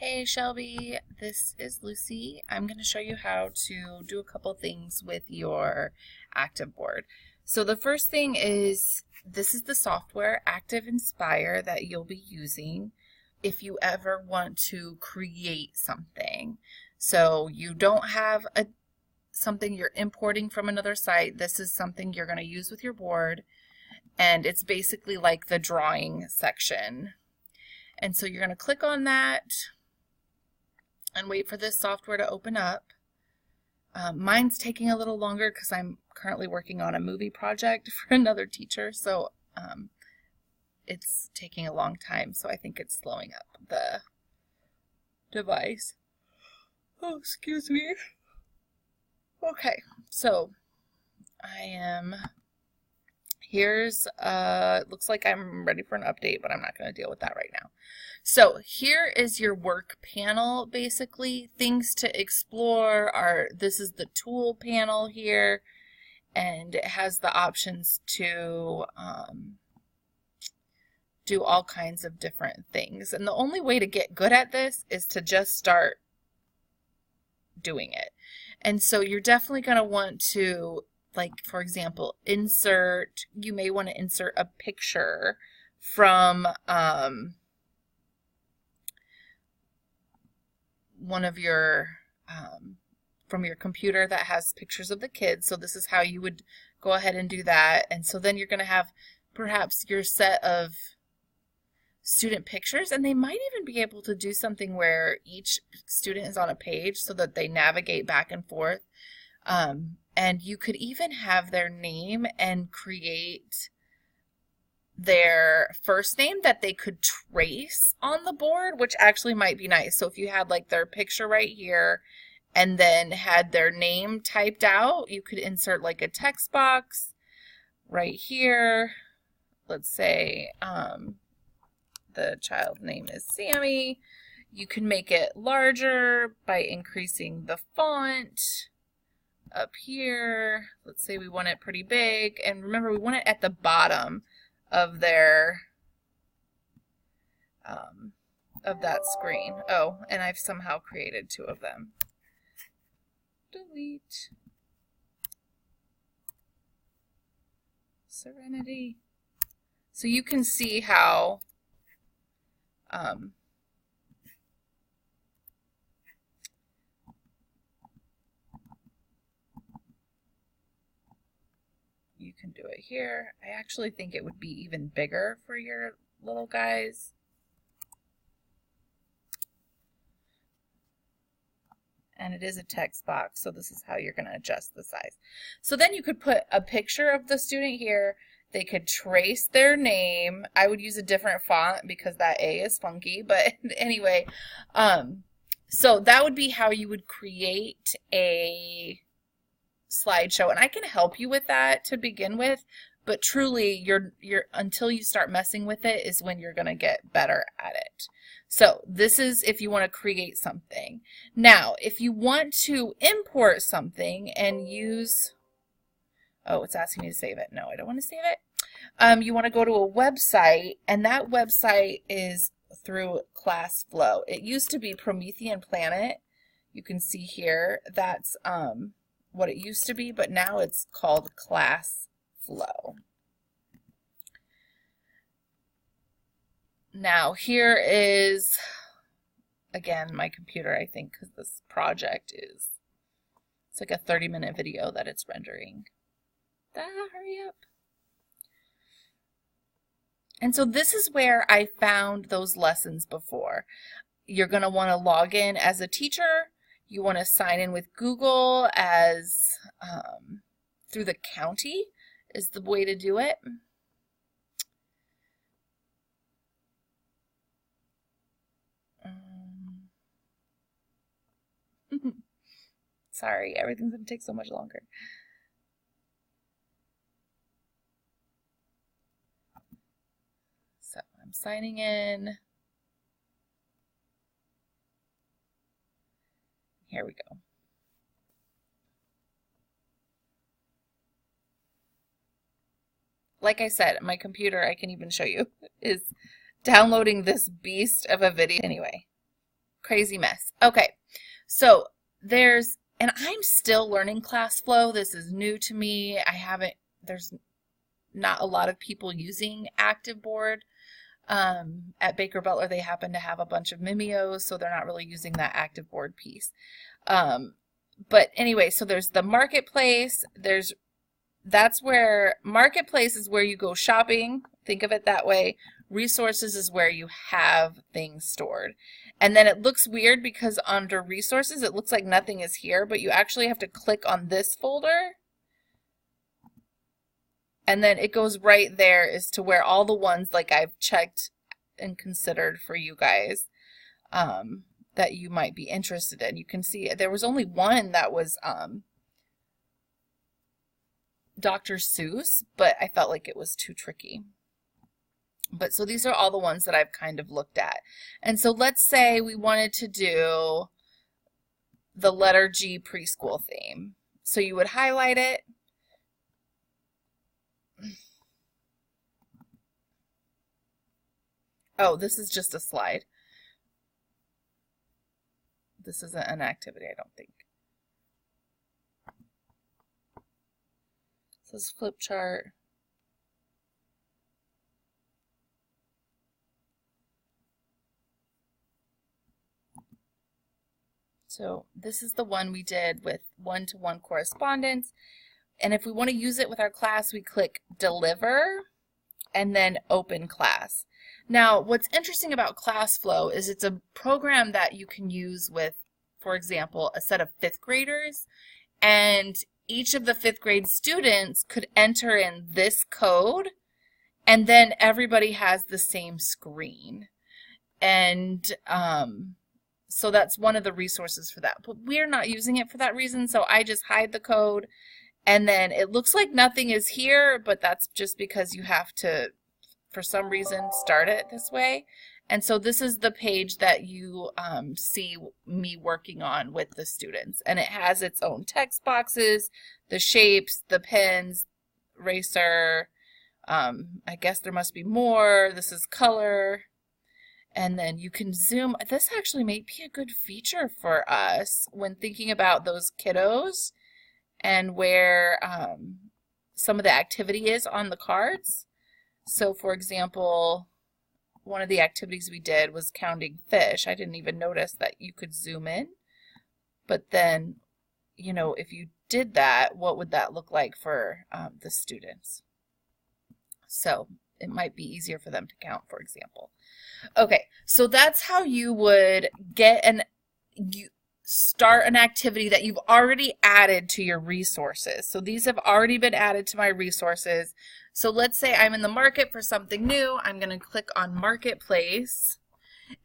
Hey Shelby, this is Lucy. I'm going to show you how to do a couple things with your ActiveBoard. So the first thing is, this is the software Active Inspire that you'll be using if you ever want to create something. So you don't have something you're importing from another site. This is something you're going to use with your board, and it's basically like the drawing section. And so you're going to click on that and wait for this software to open up. Mine's taking a little longer because I'm currently working on a movie project for another teacher, so it's taking a long time, so I think it's slowing up the device. Oh, excuse me. Okay, so it looks like I'm ready for an update, but I'm not going to deal with that right now. So here is your work panel, basically. Things to explore this is the tool panel here, and it has the options to do all kinds of different things. And the only way to get good at this is to just start doing it. And so you're definitely going to want to, like, for example, you may want to insert a picture from one of your from your computer that has pictures of the kids. So this is how you would go ahead and do that. And so then you're going to have perhaps your set of student pictures, and they might even be able to do something where each student is on a page so that they navigate back and forth. And you could even have their name and create their first name that they could trace on the board, which actually might be nice. So if you had like their picture right here and then had their name typed out, you could insert like a text box right here. Let's say the child's name is Sammy. You can make it larger by increasing the font up here. Let's say we want it pretty big, and remember, we want it at the bottom of their of that screen. Oh, and I've somehow created two of them. Delete. Serenity. So you can see how you can do it here. I actually think it would be even bigger for your little guys. And it is a text box, so this is how you're going to adjust the size. So then you could put a picture of the student here. They could trace their name. I would use a different font because that A is funky, but anyway, so that would be how you would create a slideshow, and I can help you with that to begin with, but truly you're until you start messing with it is when you're going to get better at it. So this is if you want to create something. Now, if you want to import something and use, oh, it's asking me to save it. No, I don't want to save it. You want to go to a website, and that website is through ClassFlow. It used to be Promethean Planet. You can see here that's what it used to be, but now it's called ClassFlow. Now here is, again, my computer, I think, because this project it's like a 30-minute video that it's rendering. Hurry up. And so this is where I found those lessons before. You're going to want to log in as a teacher. You want to sign in with Google as through the county is the way to do it. Sorry, everything's going to take so much longer. So I'm signing in. Here we go. Like I said, my computer, I can even show you, is downloading this beast of a video. Anyway, crazy mess. Okay, so and I'm still learning ClassFlow. This is new to me. There's not a lot of people using ActiveBoard. At Baker Butler, they happen to have a bunch of Mimeos, so they're not really using that ActiveBoard piece. But anyway, so there's the marketplace. That's where marketplace is where you go shopping. Think of it that way. Resources is where you have things stored. And then it looks weird because under resources, it looks like nothing is here, but you actually have to click on this folder. And then it goes right there as to where all the ones like I've checked and considered for you guys that you might be interested in. You can see there was only one that was Dr. Seuss, but I felt like it was too tricky. But so these are all the ones that I've kind of looked at. And so let's say we wanted to do the letter G preschool theme. So you would highlight it. Oh, this is just a slide. This isn't an activity, I don't think. It says flip chart. So this is the one we did with one-to-one correspondence. And if we want to use it with our class, we click Deliver and then Open Class. Now, what's interesting about ClassFlow is it's a program that you can use with, for example, a set of 5th graders, and each of the 5th grade students could enter in this code, and then everybody has the same screen. And so that's one of the resources for that. But we're not using it for that reason, so I just hide the code, and then it looks like nothing is here, but that's just because you have to, for some reason, start it this way. And so this is the page that you see me working on with the students. And it has its own text boxes, the shapes, the pens, eraser. I guess there must be more. This is color. And then you can zoom. This actually may be a good feature for us when thinking about those kiddos and where some of the activity is on the cards. So, for example, one of the activities we did was counting fish. I didn't even notice that you could zoom in. But then, you know, if you did that, what would that look like for the students? So it might be easier for them to count, for example. Okay, so that's how you would start an activity that you've already added to your resources. So these have already been added to my resources. So let's say I'm in the market for something new. I'm going to click on Marketplace.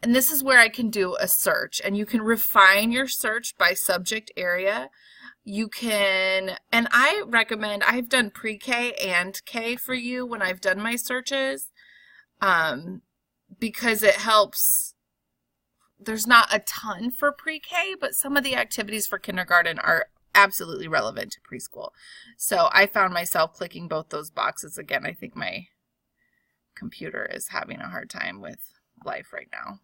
And this is where I can do a search. And you can refine your search by subject area. You can, and I recommend, I've done pre-K and K for you when I've done my searches because it helps. There's not a ton for pre-K, but some of the activities for kindergarten are absolutely relevant to preschool. So I found myself clicking both those boxes. Again, I think my computer is having a hard time with life right now.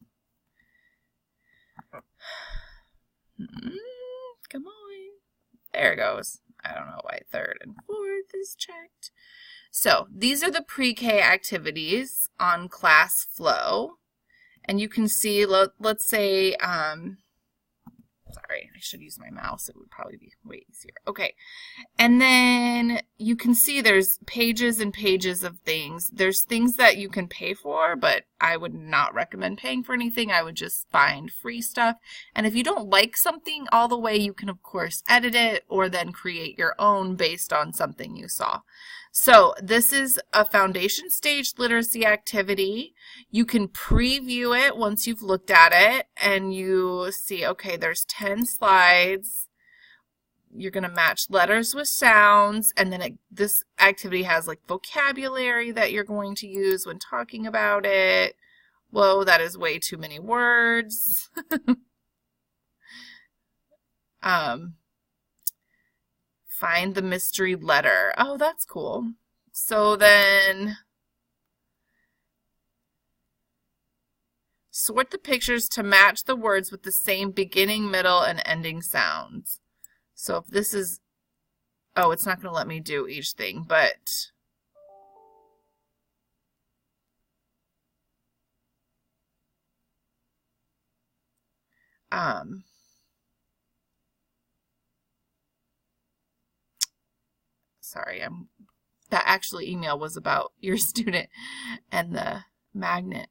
Come on. There it goes. I don't know why 3rd and 4th is checked. So these are the pre-K activities on ClassFlow. And you can see, let's say, sorry, I should use my mouse. It would probably be way easier. Okay. And then you can see there's pages and pages of things. There's things that you can pay for, but I would not recommend paying for anything. I would just find free stuff. And if you don't like something all the way, you can, of course, edit it or then create your own based on something you saw. So this is a foundation stage literacy activity. You can preview it once you've looked at it and you see, okay, there's 10 slides. You're going to match letters with sounds, and then this activity has like vocabulary that you're going to use when talking about it. Whoa, that is way too many words. Find the mystery letter. Oh, that's cool. So then Sort the pictures to match the words with the same beginning, middle, and ending sounds. So if this is, oh, it's not going to let me do each thing, but sorry, that actually email was about your student and the magnet.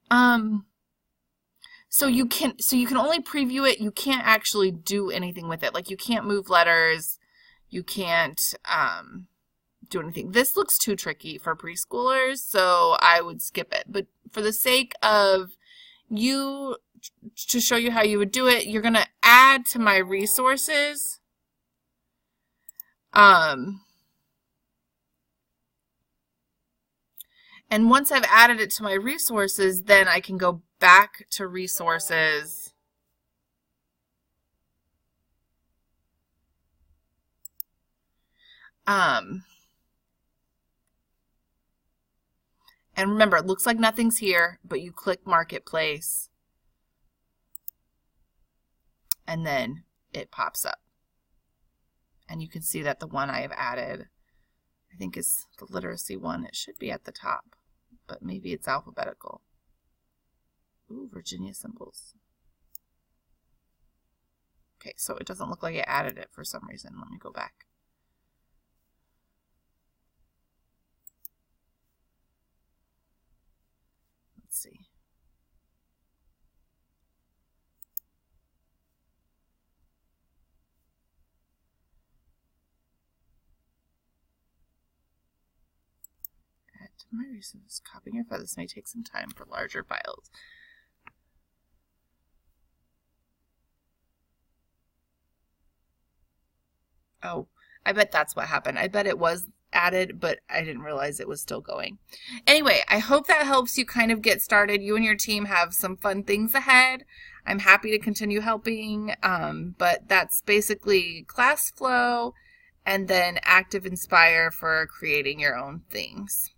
So you can only preview it. You can't actually do anything with it. Like, you can't move letters. You can't do anything. This looks too tricky for preschoolers, so I would skip it. But for the sake of you, to show you how you would do it, you're going to add to my resources. And once I've added it to my resources, then I can go back to resources. And remember, it looks like nothing's here, but you click Marketplace, and then it pops up. And you can see that the one I have added, I think, is the literacy one. It should be at the top, but maybe it's alphabetical. Ooh, Virginia symbols. Okay, so it doesn't look like it added it for some reason. Let me go back. Let's see. Add to my resources. Copying your files. This may take some time for larger files. Oh, I bet that's what happened. I bet it was added, but I didn't realize it was still going. Anyway, I hope that helps you kind of get started. You and your team have some fun things ahead. I'm happy to continue helping, but that's basically ClassFlow and then Active Inspire for creating your own things.